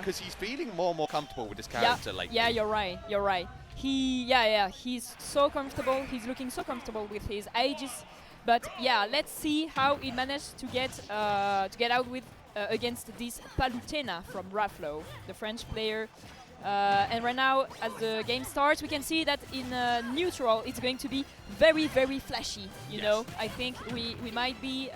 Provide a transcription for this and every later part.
because he's feeling more and more comfortable with this character lately. Yeah, you're right. You're right. He's so comfortable. He's looking so comfortable with his Aegis. But yeah, let's see how he managed to get out with against this Palutena from Raflow, the French player. And right now, as the game starts, we can see that in neutral, it's going to be very, very flashy. You know, I think we might be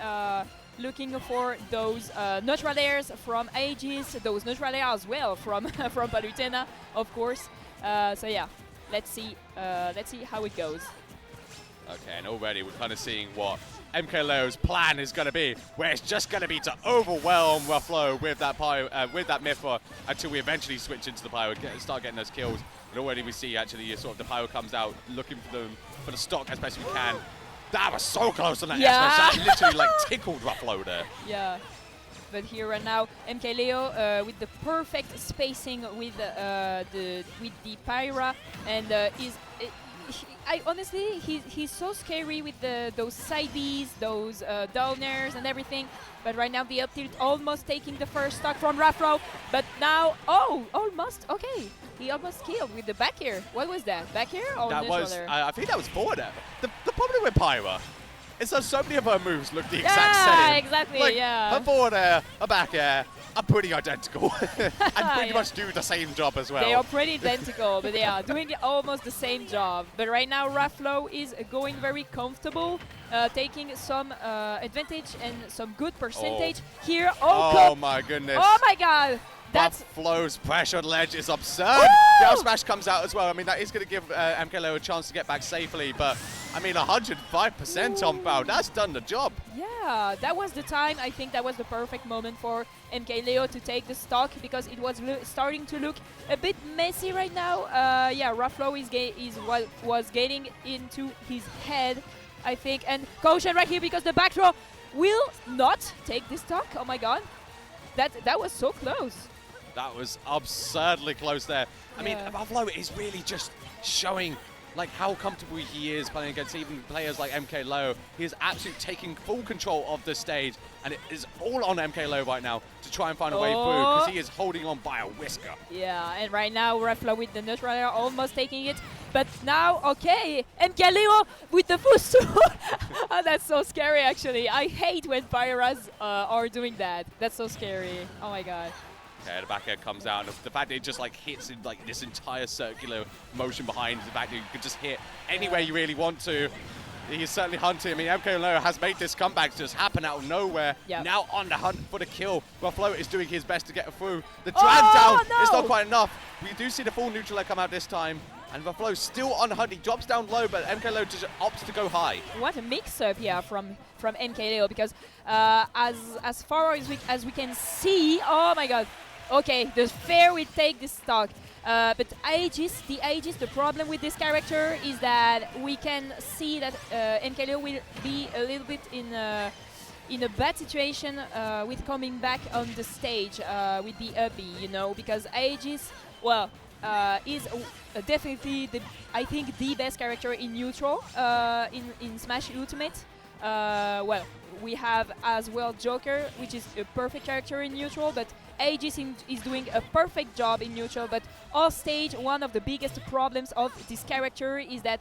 looking for those neutral airs from Aegis, those neutral airs as well from from Palutena, of course. So yeah, let's see how it goes. Okay, and already we're kind of seeing what MkLeo's plan is going to be, where it's just going to be to overwhelm Rafflo with that Mythra until we eventually switch into the Pyro, start getting those kills. And already we see actually sort of the Pyro comes out looking for the stock as best we can. That was so close on that S-Smash. That literally like tickled Rafflo there. Yeah. But here right now, MkLeo with the perfect spacing with the Pyra, and honestly, he's so scary with those side Bs, those downers and everything. But right now, the up tilt almost taking the first stock from Rafflo. But now, almost, okay. He almost killed with the back air. What was that? Back air or that was, air? I think that was forward air. The problem with Pyra is that so many of her moves look the exact same. Yeah, exactly, like, yeah. Her forward air, her back air are pretty identical. And pretty much do the same job as well. They are pretty identical, but they are doing almost the same job. But right now, Rafflo is going very comfortable, taking some advantage and some good percentage here. Oh my goodness. Oh my god. That's Rafflo's pressured ledge is absurd. The up smash comes out as well. I mean, that is going to give MkLeo a chance to get back safely, but I mean, 105% on Bao. That's done the job. Yeah, that was the time. I think that was the perfect moment for MkLeo to take the stock, because it was starting to look a bit messy right now. Yeah, Rafflo was getting into his head, I think. And caution right here, because the back throw will not take this stock. Oh my god. That was so close. That was absurdly close there. I mean, Rafflo is really just showing like how comfortable he is playing against even players like MkLeo. He is absolutely taking full control of the stage, and it is all on MkLeo right now to try and find a way through, because he is holding on by a whisker. Yeah, and right now Rafflo with the neutral air almost taking it. But now, okay, MkLeo with the boost. Oh, that's so scary, actually. I hate when Pyras are doing that. That's so scary. Oh my god. Okay, the back air comes out, and the fact that it just like hits in like this entire circular motion behind, the fact that you could just hit anywhere you really want to. He's certainly hunting. I mean, MkLeo has made this comeback just happen out of nowhere. Yep. Now on the hunt for the kill. Rafflo is doing his best to get through. The drag down is not quite enough. We do see the full neutral air come out this time. And Rafflo still on the hunt. He drops down low, but MkLeo just opts to go high. What a mix-up here from MkLeo, because as far as we can see, oh my god. Okay, the fair will take this stock. But the problem with this character is that we can see that MkLeo will be a little bit in a bad situation with coming back on the stage with the uppy, you know, because Aegis, well, is definitely I think the best character in neutral in Smash Ultimate. Well, we have as well Joker, which is a perfect character in neutral, but Aegis is doing a perfect job in neutral. But off stage, one of the biggest problems of this character is that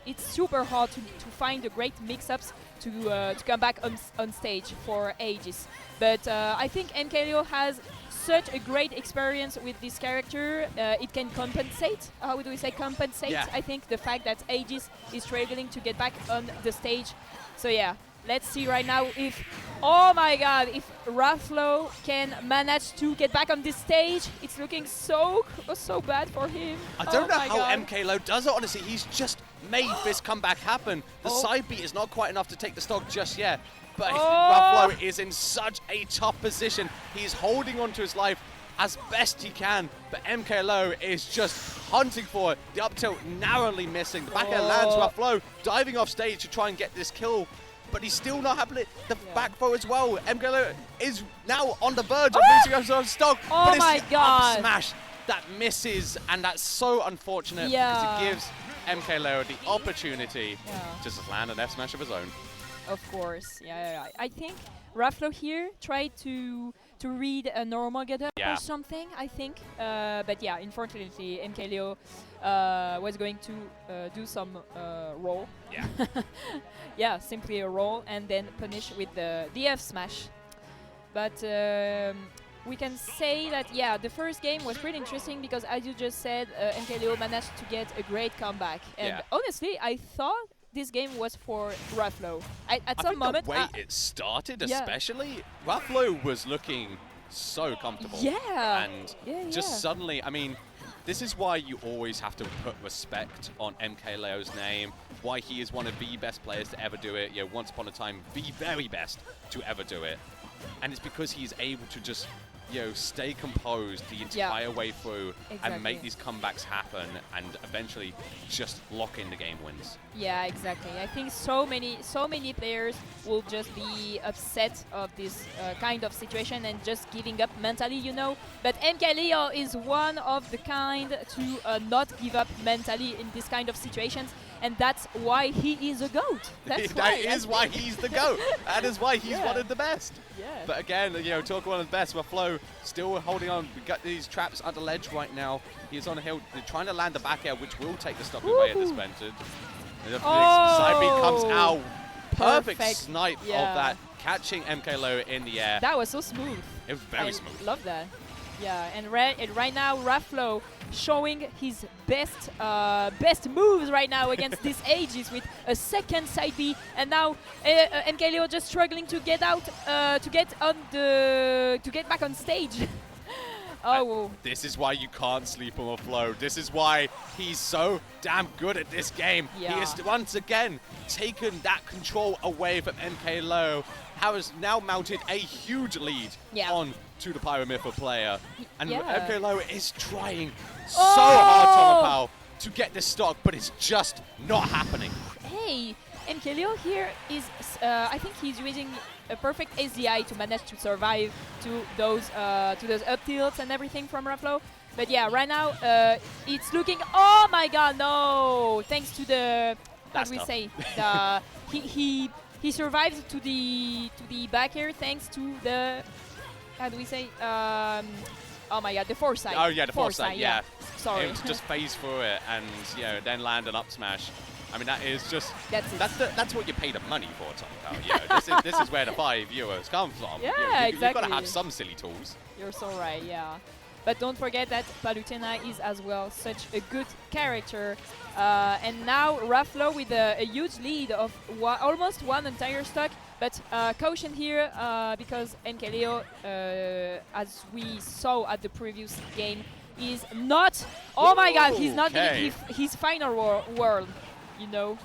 it's super hard to find the great mix-ups to come back on stage for Aegis. But I think MkLeo has such a great experience with this character. It can compensate. How do we say compensate? Yeah. I think the fact that Aegis is struggling to get back on the stage. So yeah, let's see right now if, oh my god, if Rafflo can manage to get back on this stage. It's looking so bad for him. I don't know how MkLeo does it, honestly. He's just made this comeback happen. The side beat is not quite enough to take the stock just yet. But Rafflo is in such a tough position. He's holding on to his life as best he can, but MkLeo is just hunting for it. The up tilt narrowly missing. The back air lands. Rafflo diving off stage to try and get this kill, but he's still not having it. The back throw as well. MkLeo is now on the verge of losing his own stock. Oh but my it's god! Up smash that misses, and that's so unfortunate because it gives MkLeo the opportunity to just land an F smash of his own. Of course, I think Rafflo here tried to to read a normal getup Yeah. or something, I think. But yeah, unfortunately, MkLeo was going to do some roll. Yeah. Yeah, simply a roll and then punish with the F smash. But we can say that, yeah, the first game was pretty interesting because, as you just said, MkLeo managed to get a great comeback. And honestly, I thought this game was for Rafflo. At some moment, the way it started, yeah. especially, Rafflo was looking so comfortable. Yeah. And just suddenly, I mean, this is why you always have to put respect on MkLeo's name, why he is one of the best players to ever do it, you know, once upon a time, the very best to ever do it. And it's because he's able to just, you know, stay composed the entire way through and make these comebacks happen and eventually just lock in the game wins. Yeah, exactly. I think so many players will just be upset of this kind of situation and just giving up mentally, you know. But MkLeo is one of the kind to not give up mentally in this kind of situations, and that's why he is a GOAT. That's that is why he's the GOAT. That is why he's one of the best. Yeah. But again, you know, talk one of the best. Rafflo still holding on. We got these traps under ledge right now. He's on a hill. They're trying to land the back air, which will take the stock away at this venture. The side B comes out. Perfect snipe of that, catching MkLeo in the air. That was so smooth. It was very smooth. Love that. Yeah, and right now Rafflo showing his best moves right now against these Aegis with a second side B, and now MkLeo just struggling to get out, to get back on stage. Oh. This is why you can't sleep on Rafflo. This is why he's so damn good at this game. Yeah. He has once again taken that control away from MkLeo. Has now mounted a huge lead on to the Pyra Mythra player. And MkLeo is trying so hard to get this stock, but it's just not happening. Hey, MkLeo here is, I think he's using a perfect SDI to manage to survive to those up tilts and everything from Rafflo. But yeah, right now it's looking. Oh my God, no! Thanks to the, how do we say? He survived to the back air thanks to the, how do we say? Oh my God, the foresight. Oh yeah, the foresight. Yeah. Sorry. Able to just phase through it and, you know, then land an up smash. I mean, that is just that's what you pay the money for, Tom. You know, this is where the 5 euros come from. Yeah, you know, exactly. You've got to have some silly tools. You're so right. Yeah. But don't forget that Palutena is as well such a good character. And now Rafflo with a huge lead of almost one entire stock. But caution here because MkLeo, as we saw at the previous game, is not. Oh my God, he's not getting his final world, you know.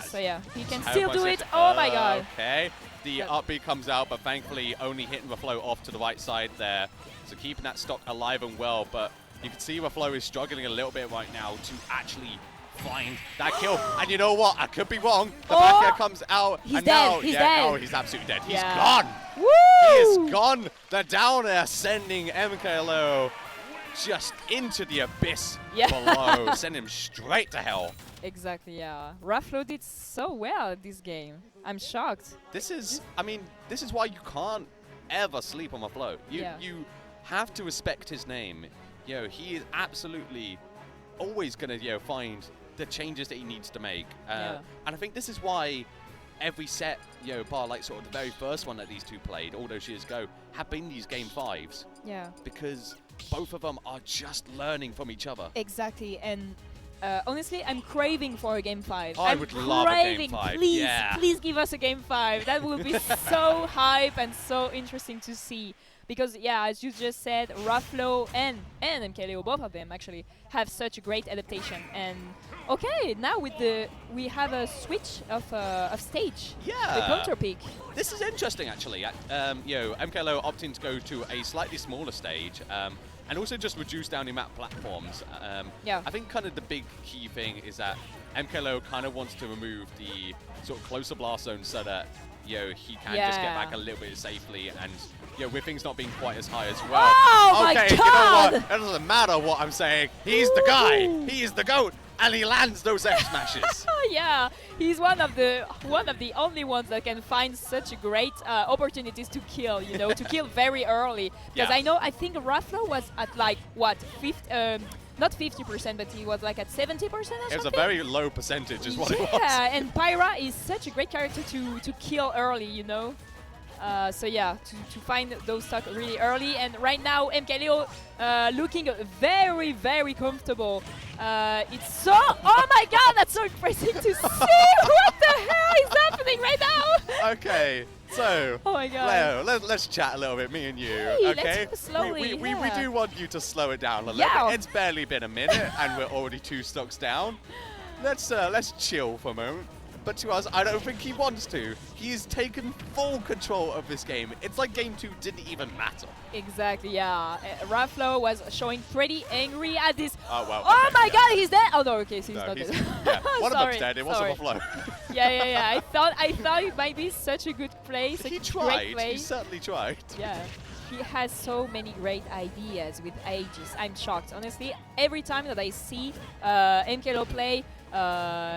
So yeah, he can still do it. Oh my God. Okay, the up B comes out, but thankfully only hitting Rafflo off to the right side there. So keeping that stock alive and well, but you can see Rafflo is struggling a little bit right now to actually find that kill. And you know what? I could be wrong. The back air comes out. He's and dead. Now, he's dead. Oh, he's absolutely dead. He's gone. Woo! He is gone. The down air sending MkLeo just into the abyss below. Send him straight to hell. Exactly, yeah. Rafflo did so well this game. I'm shocked. This is, I mean, this is why you can't ever sleep on Rafflo. You have to respect his name. You know, he is absolutely always going to, you know, find the changes that he needs to make. And I think this is why every set, you know, bar like sort of the very first one that these two played all those years ago, have been these game 5s. Yeah. Because both of them are just learning from each other. Exactly, and honestly, I'm craving for a game 5. I would love a game 5. Please, please give us a game 5. That will be so hype and so interesting to see. Because, yeah, as you just said, Rafflo and MkLeo, both of them actually, have such a great adaptation. And okay, now with we have a switch of stage. Yeah. The counter pick. This is interesting, actually. You know, MkLeo opting to go to a slightly smaller stage. And also just reduce down the map platforms. I think kind of the big key thing is that MkLeo kind of wants to remove the sort of closer blast zone so that, you know, he can just get back a little bit safely, and, you know, with things not being quite as high as well. Oh okay, my God! You know what? It doesn't matter what I'm saying. He's the guy. He is the GOAT. and he lands those F smashes. Yeah, he's one of the only ones that can find such great opportunities to kill. You know, to kill very early. Because I think Rafflo was at like what not 50%, but he was like at 70% or something. It was a very low percentage, is what it was. Yeah, and Pyra is such a great character to kill early. You know. So yeah, to find those stocks really early, and right now MkLeo looking very, very comfortable. It's so, oh my god, that's so impressive to see! What the hell is happening right now? Okay, so, oh my god. Leo, let's chat a little bit, me and you, hey, okay? Let's go slowly, we do want you to slow it down a little bit. It's barely been a minute, and we're already 2 stocks down. Let's chill for a moment. But to us, I don't think he wants to. He's taken full control of this game. It's like game 2 didn't even matter. Exactly, yeah. Rafflo was showing pretty angry at this. Oh, well. Oh okay, my god, he's dead! Oh no, okay, so he's not dead. Yeah, one of them's dead, it wasn't Raflow. yeah. I thought it might be such a good play, such he a tried, great play. He certainly tried. Yeah. He has so many great ideas with Aegis. I'm shocked, honestly. Every time that I see MkLeo play,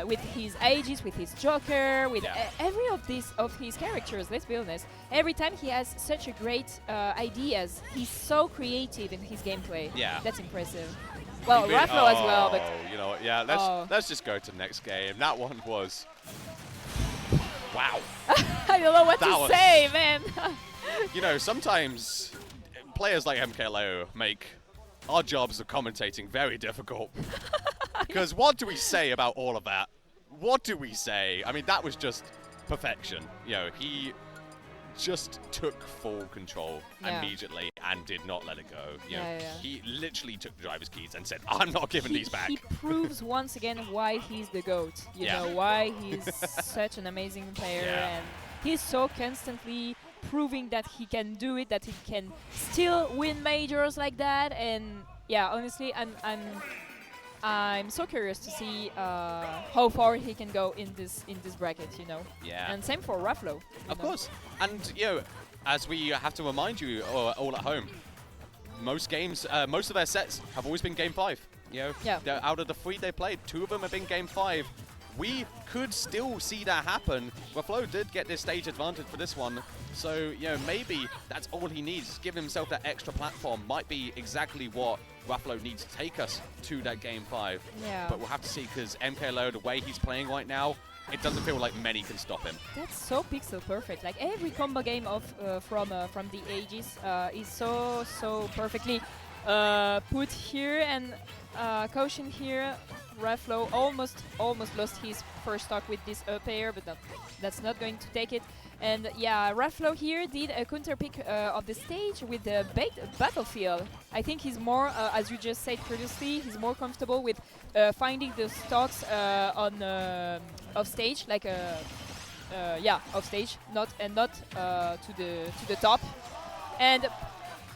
with his Aegis, with his Joker, with every of his characters, let's be honest. Every time he has such a great ideas. He's so creative in his gameplay. Yeah. That's impressive. Well, Rafflo as well, but... You know what, yeah, let's just go to the next game. That one was... Wow. I don't know what to say, man. You know, sometimes players like MkLeo make our jobs of commentating very difficult. Because what do we say about all of that? What do we say? I mean, that was just perfection. You know, he just took full control immediately and did not let it go. You know, he literally took the driver's keys and said, I'm not giving these back. He proves once again why he's the GOAT. You know, why he's such an amazing player. And he's so constantly proving that he can do it, that he can still win majors like that. And yeah, honestly, I'm so curious to see how far he can go in this bracket, you know. Yeah. And same for Rafflo. Of course. And you know, as we have to remind you all at home, most games, most of their sets have always been game 5. You know, out of the 3 they played, 2 of them have been game 5. We could still see that happen. Rafflo did get this stage advantage for this one. So, you know, maybe that's all he needs. Give himself that extra platform. Might be exactly what Rafflo needs to take us to that game 5. Yeah. But we'll have to see, because MkLeo, the way he's playing right now, it doesn't feel like many can stop him. That's so pixel perfect. Like every combo game of from the Aegis is so perfectly put here, and caution here. Rafflo almost lost his first stock with this up air, but that's not going to take it. And yeah, Rafflo here did a counter pick of the stage with the bait battlefield. I think he's more, as you just said previously, he's more comfortable with finding the stocks on off stage, like off stage, not to the top. And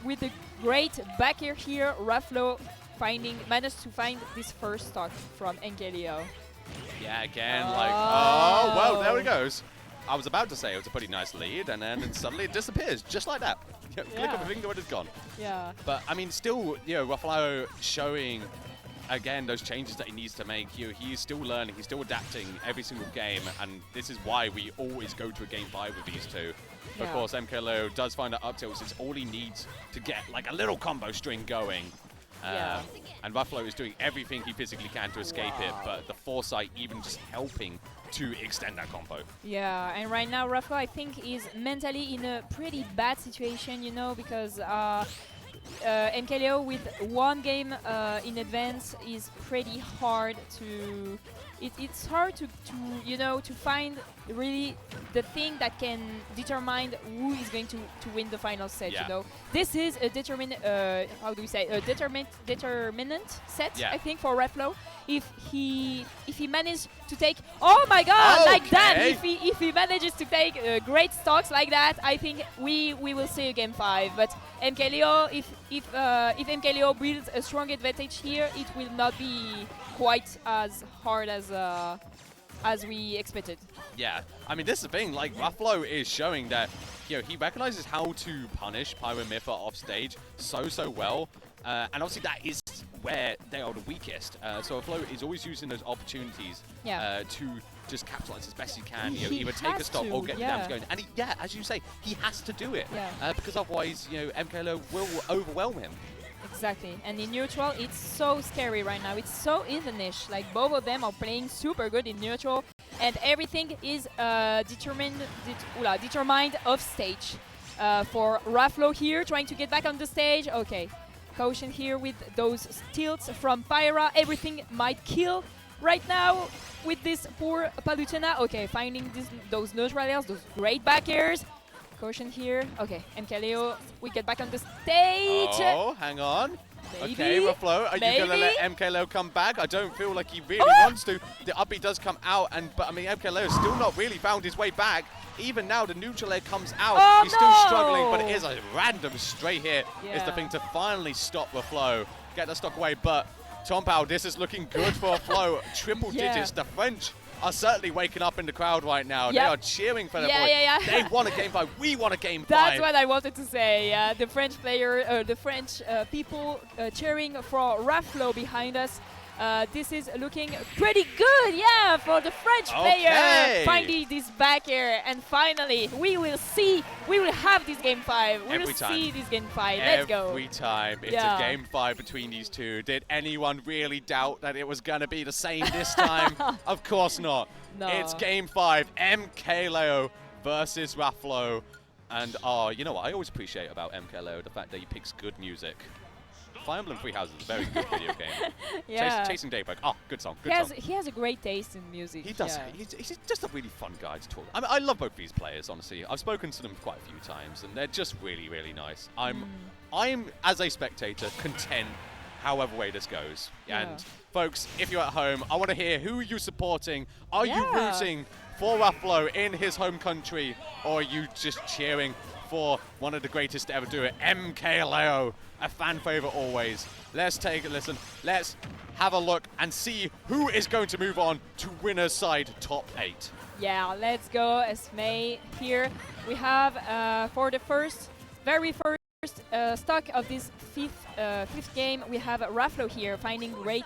with the great back air here, Rafflo managed to find this first stock from MkLeo. Yeah, again, oh, well, there it goes. I was about to say it was a pretty nice lead, and then suddenly it disappears, just like that. Click of a finger and it's gone. Yeah. But, I mean, still, you know, Rafflo showing, again, those changes that he needs to make. You know, he's still learning, he's still adapting every single game, and this is why we always go to a game 5 with these two. Of course, MkLeo does find that up tilt, it's all he needs to get, like, a little combo string going. And Rafflo is doing everything he physically can to escape it, but the foresight even just helping to extend that combo. Yeah, and right now Rafflo, I think, is mentally in a pretty bad situation, you know, because MkLeo with 1 game in advance is pretty hard to... It's hard to you know, to find really the thing that can determine who is going to win the final set. You know, this is a how do we say, a determinant set. I think for Rafflo, if he manages to take, oh my god, like that, if he manages to take great stocks like that, I think we will see a game 5. But MkLeo, if MkLeo builds a strong advantage here, it will not be quite as hard as we expected. Yeah, I mean, this is the thing, like, Rafflo is showing that, you know, he recognizes how to punish Pyra Mythra off stage so well, and obviously that is where they are the weakest. So Raflow is always using those opportunities to just capitalize as best he can. You know, either take a stop or get the damage going. And he, as you say, he has to do it because otherwise, you know, MkLeo will overwhelm him. Exactly, and in neutral, it's so scary right now. It's so evenish. Like both of them are playing super good in neutral, and everything is determined off stage. For Rafflo here, trying to get back on the stage. Okay, caution here with those tilts from Pyra. Everything might kill right now with this poor Palutena. Okay, finding those neutral airs, those great back airs. Caution here. Okay, MkLeo, we get back on the stage. Oh, hang on. Maybe. Okay, Raflow, are you going to let MkLeo come back? I don't feel like he really wants to. The up B does come out, but I mean, MkLeo has still not really found his way back. Even now, the neutral air comes out. He's still struggling, but it is a random straight hit is the thing to finally stop Raflow. Get the stock away, but Tompao, this is looking good for Raflow. Triple digits. The French are certainly waking up in the crowd right now. They are cheering for their boy. They want a game 5. We want a game 5. That's what I wanted to say. The French player, the French people cheering for Rafflo behind us. This is looking pretty good, for the French player. Finding this back air, and finally we will have this game 5. We will see this game 5. Let's go. Every time it's a game 5 between these two. Did anyone really doubt that it was going to be the same this time? Of course not. No. It's game 5, MkLeo versus Rafflo. And you know what I always appreciate about MkLeo? The fact that he picks good music. Fire Emblem Three Houses is a very good video game. Chasing Daybreak. Oh, good song. Good song. He has a great taste in music. He does. He's just a really fun guy to talk. I mean, I love both these players, honestly. I've spoken to them quite a few times, and they're just really, really nice. I'm, as a spectator, content however way this goes. And folks, if you're at home, I want to hear who you're supporting. Are you rooting for Rafflo in his home country, or are you just cheering for one of the greatest to ever do it, MkLeo, a fan favorite always? Let's take a listen. Let's have a look and see who is going to move on to winner's side top 8. Yeah, let's go. Esme here. We have for the very first stock of this fifth game, we have Rafflo here finding great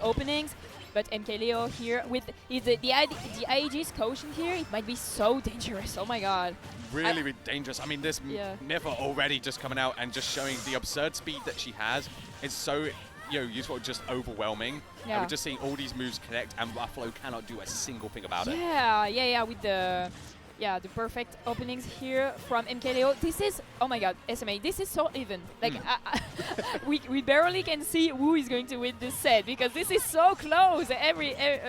openings. But MkLeo here with the IAG's caution here, it might be so dangerous. Oh my god. Really, really dangerous. I mean, this Mythra already just coming out and just showing the absurd speed that she has. It's so useful, just overwhelming. And we're just seeing all these moves connect, and Rafflo cannot do a single thing about it. Yeah, with the perfect openings here from MkLeo. This is, oh my god, SMA, this is so even. Like, we barely can see who is going to win this set because this is so close.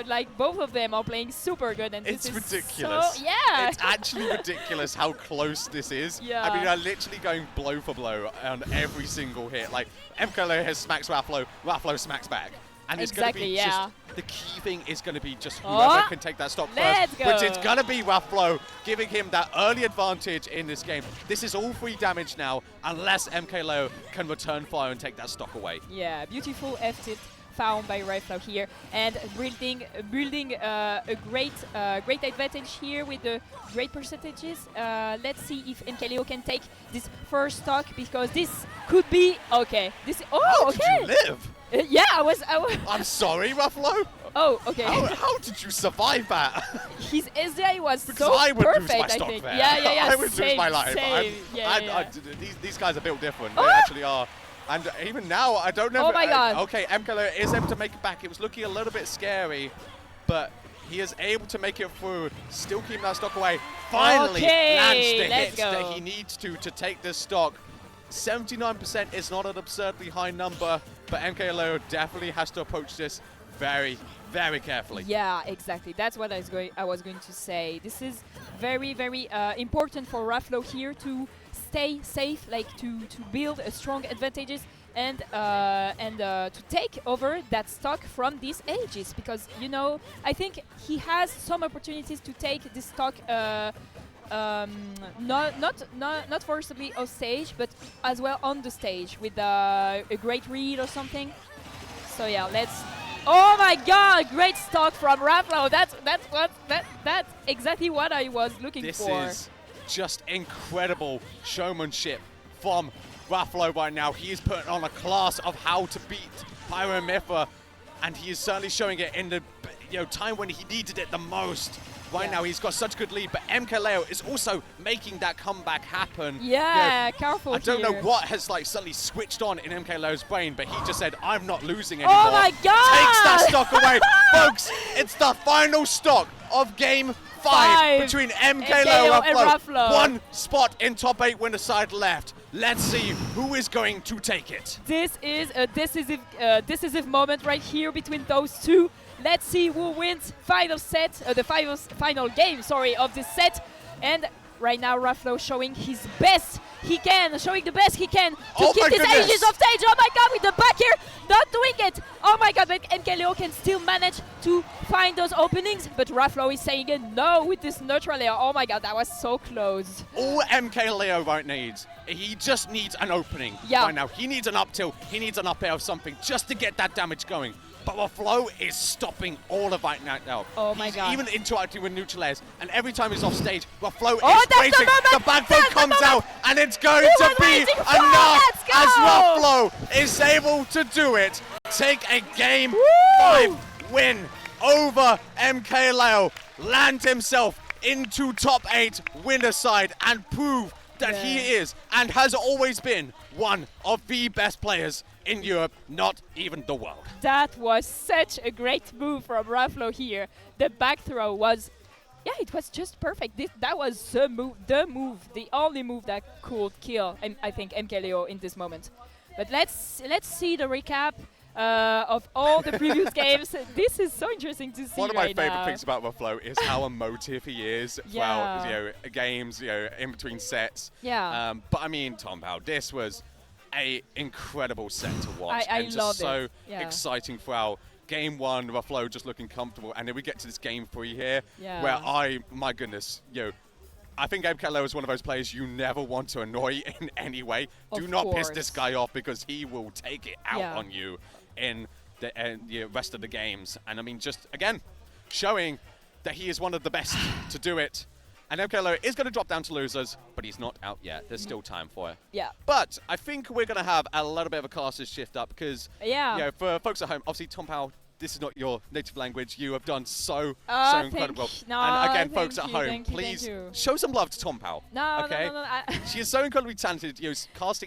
Like, both of them are playing super good, and it's this is ridiculous. So, it's actually ridiculous how close this is. I mean, they're literally going blow for blow on every single hit. Like, MkLeo has smacks Rafflo, Rafflo smacks back. And it's going to be just, the key thing is going to be just whoever can take that stock first. But it's going to be Rafflo, giving him that early advantage in this game. This is all free damage now, unless MkLeo can return fire and take that stock away. Yeah, beautiful F-tip found by Rafflo here, and building a great advantage here with the great percentages. Let's see if MkLeo can take this first stock, because this could be okay. This How did you live? I was. I'm sorry, Rafflo. Oh, okay. How did you survive that? His SDI was because so I would perfect, lose my stock I think. there. Yeah. I would lose my life. These guys are built different. They actually are. And even now, I don't know. Oh my god. Okay, MkLeo is able to make it back. It was looking a little bit scary, but he is able to make it through, still keeping that stock away. Finally lands the hit that he needs to take this stock. 79% is not an absurdly high number, but MkLeo definitely has to approach this very, very carefully. Yeah, exactly. That's what I was going to say. This is very, very important for Rafflo here to stay safe, like to build a strong advantages and to take over that stock from these ages, because I think he has some opportunities to take this stock. Not forcibly off stage, but as well on the stage with a great read or something. So yeah, let's. Oh my God! Great stock from Rafflo. That's exactly what I was looking for. This is just incredible showmanship from Raflow right now, he is putting on a class of how to beat Pyra Mythra, and he is certainly showing it in the time when he needed it the most. Right now, he's got such a good lead, but MkLeo is also making that comeback happen. Yeah, careful. I don't know here. what has suddenly switched on in MkLeo's brain, but he just said, "I'm not losing anymore." Oh my God! Takes that stock away, folks. It's the final stock of Game 5 between MkLeo and Rafflo. 1 spot in top 8 winner side left. Let's see who is going to take it. This is a decisive moment right here between those two. Let's see who wins final set, the final game, of this set. And right now, Rafflo showing his best he can, showing the best he can to keep these ages off stage. Oh my God, with the back here, not doing it. Oh my God, but MkLeo can still manage to find those openings, but Rafflo is saying no with this neutral layer. Oh my God, that was so close. All MkLeo right needs, he just needs an opening right now. He needs an up tilt, he needs an up air or something just to get that damage going. But Rafflo is stopping all of that now. Oh my God. Even interacting with neutral airs, and every time he's off stage, Rafflo is waiting. The back foot comes out, and it's going to be enough as Rafflo is able to do it. Take a Game 5 win over MkLeo, land himself into top 8 winner side, and prove that he is and has always been one of the best players in Europe, not even the world. That was such a great move from Rafflo here. The back throw was, it was just perfect. That was the move, the only move that could kill, I think, MkLeo in this moment. But let's see the recap of all the previous games. This is so interesting to see. One of my favorite things about Rafflo is how emotive he is throughout games, in between sets. Yeah. But I mean, Tom Powell, this was an incredible set to watch. I and love just so it. exciting throughout. Game 1, Rafflo just looking comfortable, and then we get to this Game 3 here, where my goodness, I think MkLeo is one of those players you never want to annoy in any way. Do not piss this guy off, because he will take it out on you in the rest of the games. And I mean, just again, showing that he is one of the best to do it. And MkLeo is going to drop down to losers, but he's not out yet. There's still time for it. Yeah. But I think we're going to have a little bit of a classes shift up, because for folks at home, obviously, Tom Powell, this is not your native language. You have done so incredible. And again, folks at home, please show some love to Tom Powell. No. She is so incredibly talented, casting